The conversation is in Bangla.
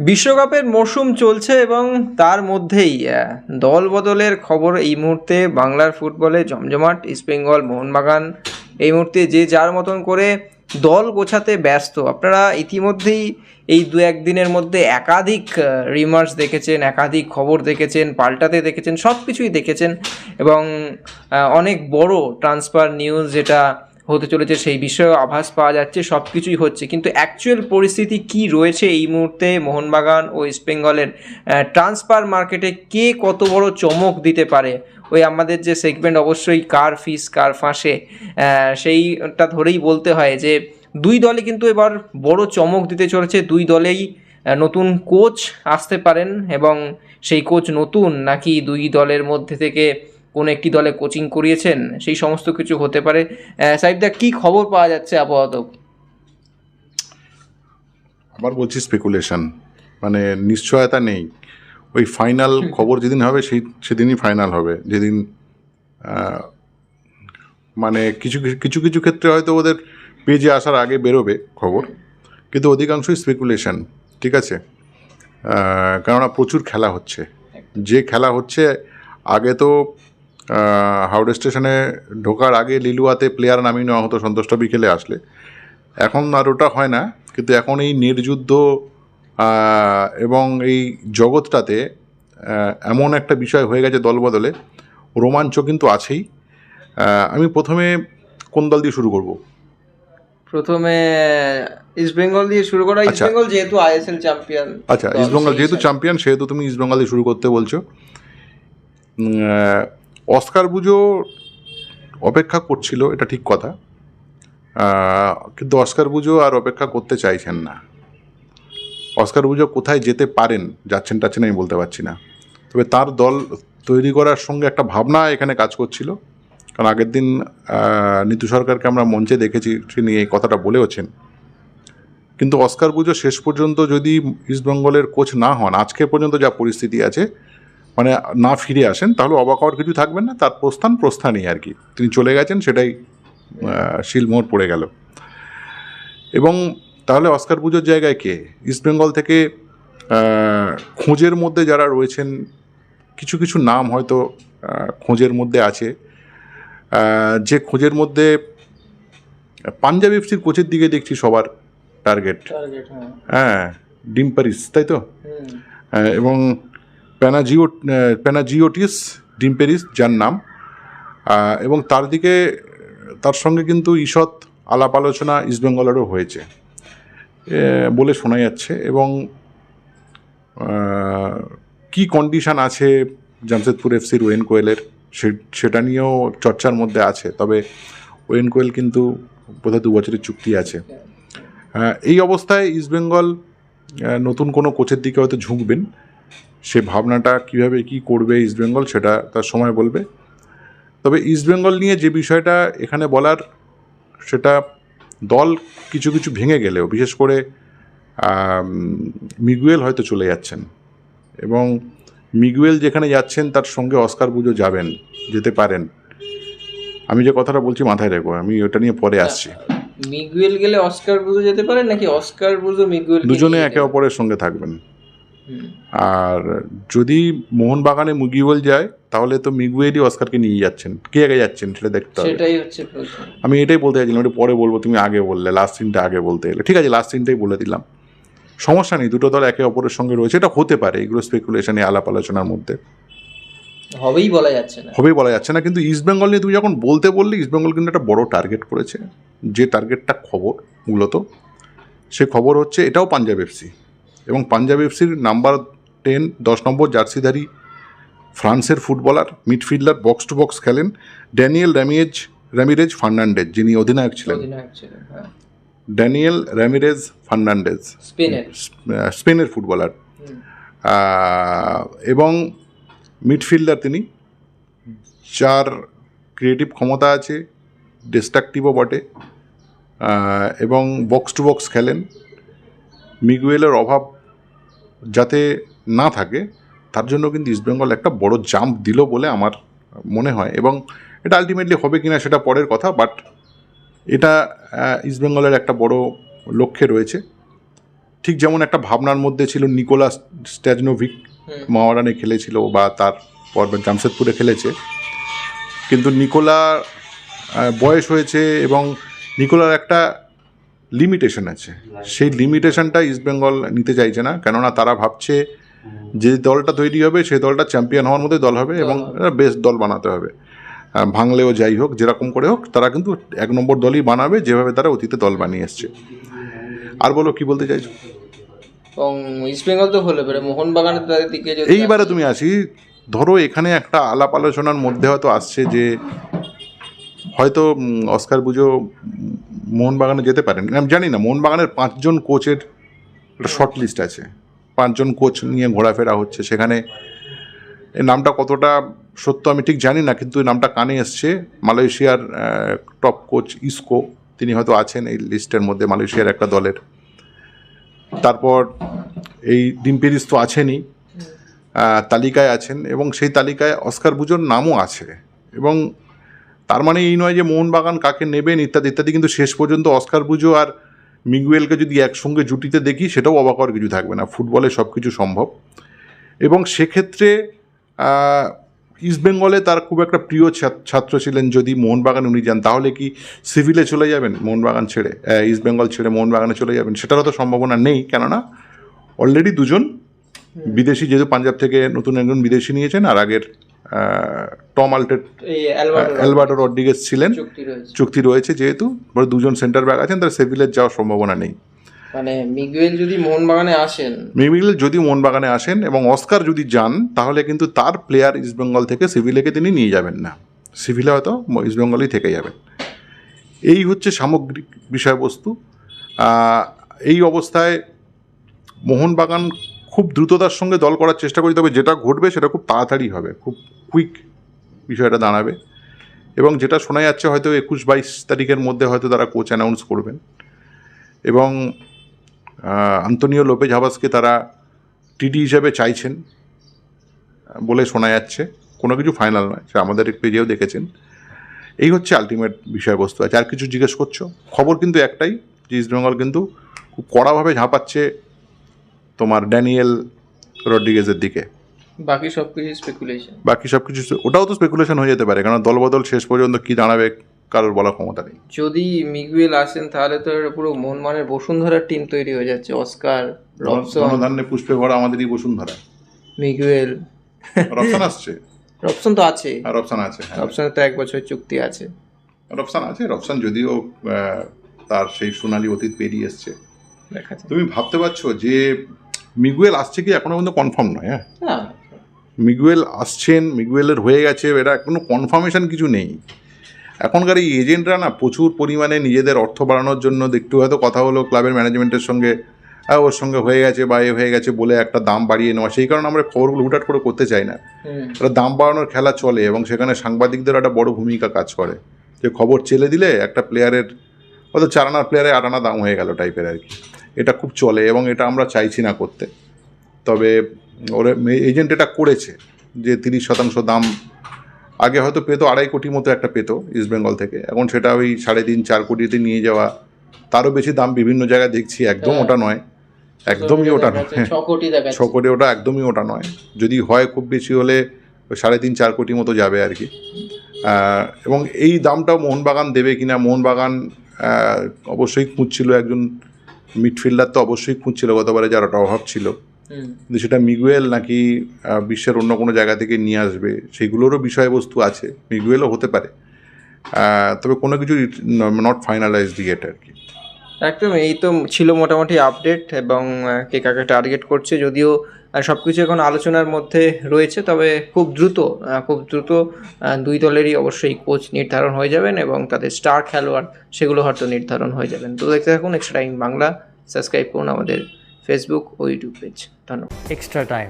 বিশ্বকাপের মরশুম চলছে এবং তার মধ্যেই দল বদলের খবর এই মুহূর্তে বাংলার ফুটবলে জমজমাট। ইস্টবেঙ্গল, মোহনবাগান এই মুহূর্তে যে যার মতন করে দল গোছাতে ব্যস্ত। আপনারা ইতিমধ্যেই এই দু একদিনের মধ্যে একাধিক রিমার্স দেখেছেন, একাধিক খবর দেখেছেন, পাল্টাতে দেখেছেন, সব কিছুই দেখেছেন এবং অনেক বড় ট্রান্সফার নিউজ যেটা হতে চলেছে সেই বিষয়েও আভাস পাওয়া যাচ্ছে। সব কিছুই হচ্ছে, কিন্তু অ্যাকচুয়াল পরিস্থিতি কি রয়েছে এই মুহূর্তে মোহনবাগান ও ইস্টবেঙ্গলের ট্রান্সফার মার্কেটে, কে কত বড় চমক দিতে পারে, ওই আমাদের যে সেগমেন্ট অবশ্যই কার ফিস কার ফাঁসে, সেইটা ধরেই বলতে হয় যে দুই দলে কিন্তু এবার বড় চমক দিতে চলেছে। দুই দলেই নতুন কোচ আসতে পারেন এবং সেই কোচ নতুন নাকি দুই দলের মধ্যে থেকে কোনো একটি দলে কোচিং করিয়েছেন, সেই সমস্ত কিছু হতে পারে। সাহেবদা, কি খবর পাওয়া যাচ্ছে আপাতত? আবার বলছি স্পেকুলেশন, মানে নিশ্চয়তা নেই। ওই ফাইনাল খবর যেদিন হবে সেদিনই ফাইনাল হবে। যেদিন মানে কিছু কিছু কিছু ক্ষেত্রে হয়তো ওদের পেজে আসার আগে বেরোবে খবর, কিন্তু অধিকাংশই স্পেকুলেশন। ঠিক আছে, কেননা প্রচুর খেলা হচ্ছে। যে খেলা হচ্ছে, আগে তো হাওড়া স্টেশনে ঢোকার আগে লিলুয়াতে প্লেয়ার নামিয়ে নেওয়া হতো সন্তোষ বিকেলে আসলে। এখন আর ওটা হয় না, কিন্তু এখন এই নেট যুদ্ধ এবং এই জগৎটাতে এমন একটা বিষয় হয়ে গেছে দল বদলে, রোমাঞ্চ কিন্তু আছেই। আমি প্রথমে কোন দল দিয়ে শুরু করব? প্রথমে ইস্টবেঙ্গল দিয়ে শুরু করা। ইস্টবেঙ্গল যেহেতু আইএসএল চ্যাম্পিয়ন। আচ্ছা, ইস্টবেঙ্গল যেহেতু চ্যাম্পিয়ন সেহেতু তুমি ইস্টবেঙ্গল দিয়ে শুরু করতে বলছো। অস্কার বুজো অপেক্ষা করছিল, এটা ঠিক কথা, কিন্তু অস্কার বুজো আর অপেক্ষা করতে চাইছেন না। অস্কার বুজো কোথায় যেতে পারেন, যাচ্ছেন টাচ্ছেন আমি বলতে পারছি না, তবে তার দল তৈরি করার সঙ্গে একটা ভাবনা এখানে কাজ করছিল। কারণ আগের দিন নীতু সরকারকে আমরা মঞ্চে দেখেছি, তিনি এই কথাটা বলেওছেন। কিন্তু অস্কার বুজো শেষ পর্যন্ত যদি ইস্টবেঙ্গলের কোচ না হন, আজকে পর্যন্ত যা পরিস্থিতি আছে, মানে না ফিরে আসেন, তাহলে অবাক হওয়ার কিছু থাকবেন না। তার প্রস্থানই আর কি, তিনি চলে গেছেন, সেটাই শিলমোহর পড়ে গেল। এবং তাহলে অস্কার বুজোর জায়গায় কে? ইস্টবেঙ্গল থেকে খোঁজের মধ্যে যারা রয়েছেন, কিছু কিছু নাম হয়তো খোঁজের মধ্যে আছে। যে খোঁজের মধ্যে পাঞ্জাব এফসির কোচের দিকে দেখছি সবার টার্গেট। হ্যাঁ, ডিম্পারিস, তাই তো? এবং প্যানাজিওটিস ডিম্পেরিস যার নাম, এবং তার সঙ্গে কিন্তু ঈষৎ আলাপ আলোচনা ইস্টবেঙ্গলেরও হয়েছে বলে শোনা যাচ্ছে। এবং কি কন্ডিশন আছে জামশেদপুর এফসির ওয়েন কোয়েলের, সেটা নিয়েও চর্চার মধ্যে আছে। তবে ওয়েন কোয়েল কিন্তু বোধহয় 2 বছরের চুক্তি আছে। এই অবস্থায় ইস্টবেঙ্গল নতুন কোনো কোচের দিকে হয়তো ঝুঁকবেন। সে ভাবনাটা কীভাবে কী করবে ইস্টবেঙ্গল, সেটা তার সময় বলবে। তবে ইস্টবেঙ্গল নিয়ে যে বিষয়টা এখানে বলার, সেটা দল কিছু কিছু ভেঙে গেলেও, বিশেষ করে মিগুয়েল হয়তো চলে যাচ্ছেন, এবং মিগুয়েল যেখানে যাচ্ছেন তার সঙ্গে অস্কার বুজো যেতে পারেন। আমি যে কথাটা বলছি মাথায় রেখো, আমি ওটা নিয়ে পরে আসছি। মিগুয়েল গেলে অস্কার বুজো যেতে পারেন, নাকি অস্কার বুজো মিগুয়েল দুজনে একে অপরের সঙ্গে থাকবেন? আর যদি মোহনবাগানে মিগুয়েল যায়, তাহলে তো মিগুয়েলই অস্কারকে নিয়ে যাচ্ছেন। কে আগে যাচ্ছেন সেটা দেখতে হবে। সেটাই হচ্ছে প্রশ্ন। আমি এটাই বলতে চাইছিলাম, এটা পরে বলবো, তুমি আগে বললে, লাস্ট সিনটা আগে বলতে এলে। ঠিক আছে, লাস্ট সিনটাই বলে দিলাম, সমস্যা নেই। দুটো দল একে অপরের সঙ্গে রয়েছে, এটা হতে পারে। এগুলো স্পেকুলেশনে, আলাপ আলোচনার মধ্যে হবেই বলা যাচ্ছে না। কিন্তু ইস্টবেঙ্গল নিয়ে তুমি যখন বললে, ইস্টবেঙ্গল কিন্তু একটা বড় টার্গেট করেছে। যে টার্গেটটা খবর মূলত, সে খবর হচ্ছে এটাও পাঞ্জাব এফসি, এবং পাঞ্জাব এফসির নাম্বার 10 নম্বর জার্সিধারী ফ্রান্সের footballer, midfielder, box to box খেলেন, ড্যানিয়েল র্যামিরেজ ফার্নান্ডেজ, যিনি অধিনায়ক ছিলেন। ড্যানিয়েল র্যামিরেজ ফার্নান্ডেজ, স্পেনের ফুটবলার, এবং মিডফিল্ডার তিনি, যার ক্রিয়েটিভ ক্ষমতা আছে, ডিস্ট্রাকটিভও বটে, এবং বক্স টু বক্স খেলেন। মিগুয়েলের অভাব যাতে না থাকে, তার জন্য কিন্তু ইস্টবেঙ্গল একটা বড় জাম্প দিল বলে আমার মনে হয়। এবং এটা আলটিমেটলি হবে কিনা সেটা পরের কথা, বাট এটা ইস্টবেঙ্গলের একটা বড় লক্ষ্যে রয়েছে। ঠিক যেমন একটা ভাবনার মধ্যে ছিল নিকোলাস স্ট্যাজনোভিক, মাওয়ারানে খেলেছিল বা তারপর জামশেদপুরে খেলেছে, কিন্তু নিকোলা বয়স হয়েছে এবং নিকোলার একটা লিমিটেশন আছে, সেই লিমিটেশনটা ইস্টবেঙ্গল নিতে চাইছে না, কেননা তারা ভাবছে যে দলটা তৈরি হবে সেই দলটা চ্যাম্পিয়ন হওয়ার মধ্যে দল হবে এবং বেস্ট দল বানাতে হবে, ভাঙলেও যাই হোক যেরকম করে হোক তারা কিন্তু 1 নম্বর দলই বানাবে যেভাবে তারা অতীতে দল বানিয়ে এসছে। আর বলো কি বলতে চাইছো? এবং ইস্টবেঙ্গল তো হলে পরে মোহনবাগানের তাদের দিকে যদি এইবারে তুমি আসি, ধরো এখানে একটা আলাপ আলোচনার মধ্যে হয়তো আসছে যে হয়তো অস্কার বুজো মোহনবাগানে যেতে পারেন, আমি জানি না। মোহনবাগানের 5 জন কোচের একটা শর্ট লিস্ট আছে, 5 জন কোচ নিয়ে ঘোরাফেরা হচ্ছে, সেখানে এই নামটা কতটা সত্য আমি ঠিক জানি না, কিন্তু এই নামটা কানে এসছে। মালয়েশিয়ার টপ কোচ ইসকো, তিনি হয়তো আছেন এই লিস্টের মধ্যে, মালয়েশিয়ার একটা দলের। তারপর এই ডিম্পেরিস তো আছেনই, তালিকায় আছেন, এবং সেই তালিকায় অস্কার বুজোর নামও আছে। এবং তার মানে এই নয় যে মোহনবাগান কাকে নেবেন ইত্যাদি ইত্যাদি, কিন্তু শেষ পর্যন্ত অস্কার বুজো আর মিগুয়েলকে যদি একসঙ্গে জুটিতে দেখি সেটাও অবাক হওয়ার কিছু থাকবে না, ফুটবলে সব কিছু সম্ভব। এবং সেক্ষেত্রে ইস্টবেঙ্গলে তার খুব একটা প্রিয় ছাত্র ছিলেন, যদি মোহনবাগান উনি যান তাহলে কি সিভিলে চলে যাবেন মোহনবাগান ছেড়ে, ইস্টবেঙ্গল ছেড়ে মোহনবাগানে চলে যাবেন? সেটারও তো সম্ভাবনা নেই, কেননা অলরেডি 2 জন বিদেশি, যেহেতু পাঞ্জাব থেকে নতুন একজন বিদেশি নিয়েছেন, আর আগের টম অ্যালবার্টো রড্রিগেজ ছিলেন, চুক্তি রয়েছে, যেহেতু 2 জন সেন্টার ব্যাক আছেন, তার সেভিলের যাওয়ার সম্ভাবনা নেই। মানে মিগুয়েল যদি মোহনবাগানে আসেন এবং অস্কার যদি যান, তাহলে কিন্তু তার প্লেয়ার ইস্টবেঙ্গল থেকে সিভিলেকে তিনি নিয়ে যাবেন না, সিভিলে হয়তো ইস্টবেঙ্গলই থেকে যাবেন। এই হচ্ছে সামগ্রিক বিষয়বস্তু। এই অবস্থায় মোহনবাগান খুব দ্রুততার সঙ্গে দল করার চেষ্টা করি, তবে যেটা ঘটবে সেটা খুব তাড়াতাড়ি হবে, খুব কুইক বিষয়টা দাঁড়াবে। এবং যেটা শোনা যাচ্ছে হয়তো 21-22 তারিখের মধ্যে হয়তো তারা কোচ অ্যানাউন্স করবেন, এবং আন্তোনিও লোপেজ হাবাসকে তারা টিডি হিসেবে চাইছেন বলে শোনা যাচ্ছে, কোনো কিছু ফাইনাল নয়, সে আমাদের পেজেও দেখেছেন। এই হচ্ছে আলটিমেট বিষয়বস্তু। আছে আর কিছু জিজ্ঞেস করছো? খবর কিন্তু একটাই, যে ইস্টবেঙ্গল কিন্তু খুব কড়াভাবে ঝাঁপাচ্ছে তোমার ড্যানিয়েল রড্রিগেজের দিকে। বাকি সব কিছু ওটাও তো স্পেকুলেশন হয়ে যেতে পারে, কারণ দলবদল শেষ পর্যন্ত কি দাঁড়াবে কারোর বলার ক্ষমতা নেই। যদি মিগুয়েল আসেন তাহলে তো পুরো মোহনবাগানের বসুন্ধরার টিম তৈরি হয়ে যাচ্ছে। অস্কার, রবসন, ধনধান্যে পুষ্পে ভরা আমাদেরই বসুন্ধরা। মিগুয়েল, রবসন আসছে, রবসন তো আছে, রবসনের তো 1 বছরের চুক্তি আছে। রবসন যদিও তার সেই সোনালী অতীত পেরিয়ে এসছে। তুমি ভাবতে পারছো যে মিগুয়েল আসছে কি এখনো পর্যন্ত কনফার্ম নয়। হ্যাঁ, মিগুয়েল আসছেন, মিগুয়েলের হয়ে গেছে, এটা কোনো কনফার্মেশন কিছু নেই। এখনকার এই এজেন্টরা না প্রচুর পরিমাণে নিজেদের অর্থ বাড়ানোর জন্য, একটু হয়তো কথা হলো ক্লাবের ম্যানেজমেন্টের সঙ্গে, ওর সঙ্গে হয়ে গেছে বা হয়ে গেছে বলে একটা দাম বাড়িয়ে নেওয়া, সেই কারণে আমরা খবরগুলো হুটহাট করে করতে চাই না। একটা দাম বাড়ানোর খেলা চলে, এবং সেখানে সাংবাদিকদের একটা বড় ভূমিকা কাজ করে, যে খবর চেলে দিলে একটা প্লেয়ারের হয়তো 4 আনার প্লেয়ারে 8 আনা দাম হয়ে গেল টাইপের আর কি। এটা খুব চলে, এবং এটা আমরা চাইছি না করতে। তবে ওরা এজেন্ট এটা করেছে যে 30% দাম আগে হয়তো পেতো, 2.5 কোটি মতো একটা পেতো ইস্টবেঙ্গল থেকে, এখন সেটা ওই 3.5-4 কোটিতে নিয়ে যাওয়া, তারও বেশি দাম বিভিন্ন জায়গায় দেখছি। একদম ওটা নয়, একদমই ওটা নয়, 6 কোটি ওটা একদমই ওটা নয়। যদি হয় খুব বেশি হলে 3.5-4 কোটি মতো যাবে আর কি। এবং এই দামটাও মোহনবাগান দেবে কিনা, মোহনবাগান অবশ্যই খুঁজছিল একজন মিডফিল্ডার, তো অবশ্যই খুঁজছিল গতবারে, যার ওটা অভাব ছিল, কিন্তু সেটা মিগুয়েল নাকি বিশ্বের অন্য কোনো জায়গা থেকে নিয়ে আসবে সেগুলোরও বিষয়বস্তু আছে, মিগুয়েলও হতে পারে। তবে কোনো কিছু নট ফাইনালাইজড ইয়েট আর কি। একদম, এই তো ছিল মোটামুটি আপডেট, এবং কে কাকে টার্গেট করছে, যদিও সব কিছু এখন আলোচনার মধ্যে রয়েছে। তবে খুব দ্রুত 2 দলেরই অবশ্যই কোচ নির্ধারণ হয়ে যাবেন, এবং তাদের স্টার খেলোয়াড় সেগুলো হয়তো নির্ধারণ হয়ে যাবেন। তো দেখতে থাকুন এক্সট্রা টাইম বাংলা, সাবস্ক্রাইব করুন আমাদের ফেসবুক ও ইউটিউব পেজ। ধন্যবাদ। Extra time.